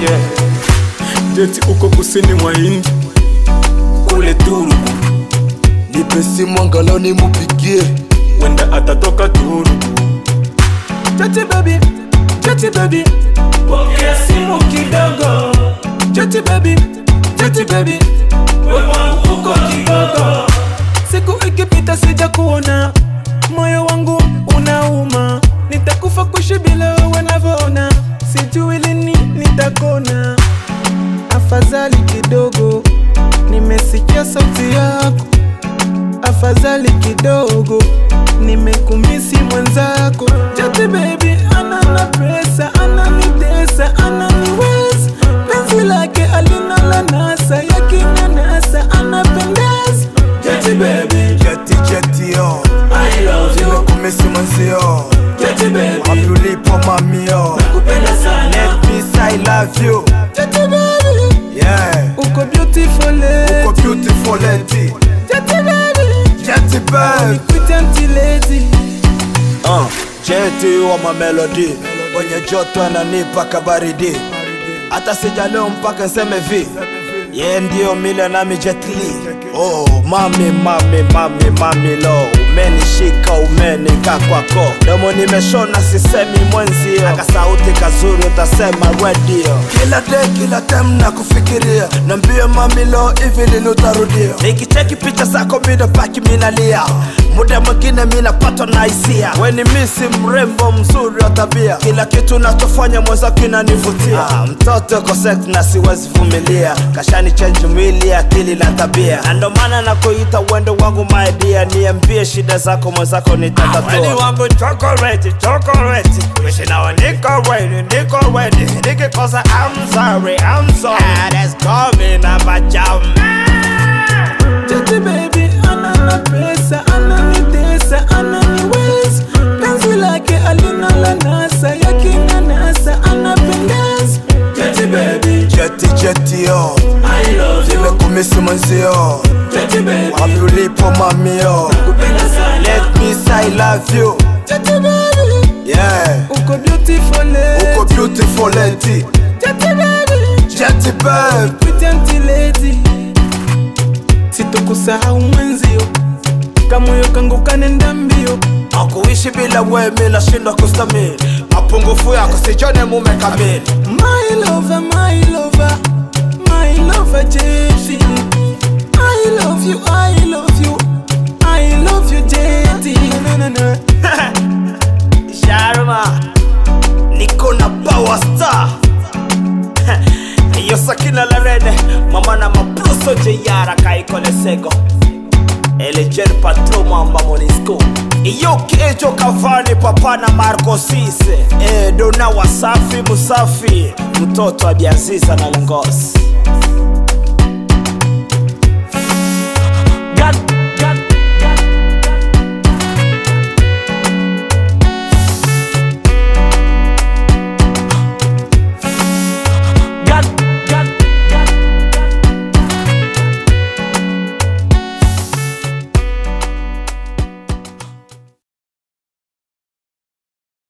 yeah. Jeti uko kusini mwa Hindi kule Turu, nipe simu angalau nimupigie, wenda atatoka Turu. Jeti baby, Jeti baby, pokea simu kidogo. Jeti baby, Jeti baby, wewe wangu uko kidogo. Siku ikipita sija kuona, moyo wangu unauma. Nitakufa kuishi bila wewe navyoona, sijui lini nitakona. Afadhali kidogo nimesikia sauti yako, afadhali kidogo nimekumisi mwenzako. Jeti baby anana presa, ananitesa, ananiweza. Penzi lake alina la nasa, yakinyanyasa anapendeza. Jeti baby, Jeti Jeti yo, I love you. nimekumisi mwenzio, Jeti baby, wapi ulipo mami yo, nakupenda sana. let me say I love you. Jeti baby, Yeah, uko beautiful lady. uko beautiful lady. Jeti baby, Jeti babe, nikuite auntie lady. Jeti wa mamelody, wenye joto ananipa kabaridi. Hata sijaleo mpaka nseme vi, ye ndio mile nami Jet Li. Oh mami mami mami mami lo, umenishika umenika kwako, domo nimeshona sisemi mwenzio, aka sauti kazuri utasema radio. Kila day kila time na kufikiria, nambia mami lo hivi lini utarudia. Nikicheki picha zako mina baki minalia, muda mwingine mina pato na hisia. We ni misi mrembo mzuri wa tabia, kila kitu nachofanya mwenzako kinanivutia. Mtoto ko sex na siwezi vumilia, kashani change mwili akili na tabia, na ndo maana nakuita wendo wangu my dear. Niambie shida zako mwenzako nitatatua. Weni wangu chocolate, chocolate, wishi nawe niko ready, nikikosa I'm sorry, that's coming na majam. Jeti baby anana pesa, ananitesa, ananiweza. Penzi lake alina la nasa, yakinyanyasa anapendeza. Jeti baby, Jeti Jeti yo, I love you. nimekumisi mwenzio, Jeti baby, wapi ulipo mami yo, nakupenda sana. let me say I love you. Jeti baby, Yeah, uko beautiful lady. uko beautiful lady. Jeti baby, Jeti babe, nikuite auntie lady. Sitokusahau mwenzio, kamoyo kangu kanenda mbio. hakuishi bila wewe mimi nashindwa kustamili, mapungufu yako sijone mume kamili. My lover, my lover, my lover Jeti. I love you, I love you, I love you Jeti. Na na na. Sharma, niko na power star. Iyo Sakina la rene, mama na mapluso jeyara kaikole sego. Elejer patro mamba Monisco. Iyo Kejo Cavani papa na Marco Sise. Dona Wasafi Musafi, mtoto wa Biaziza na Longos.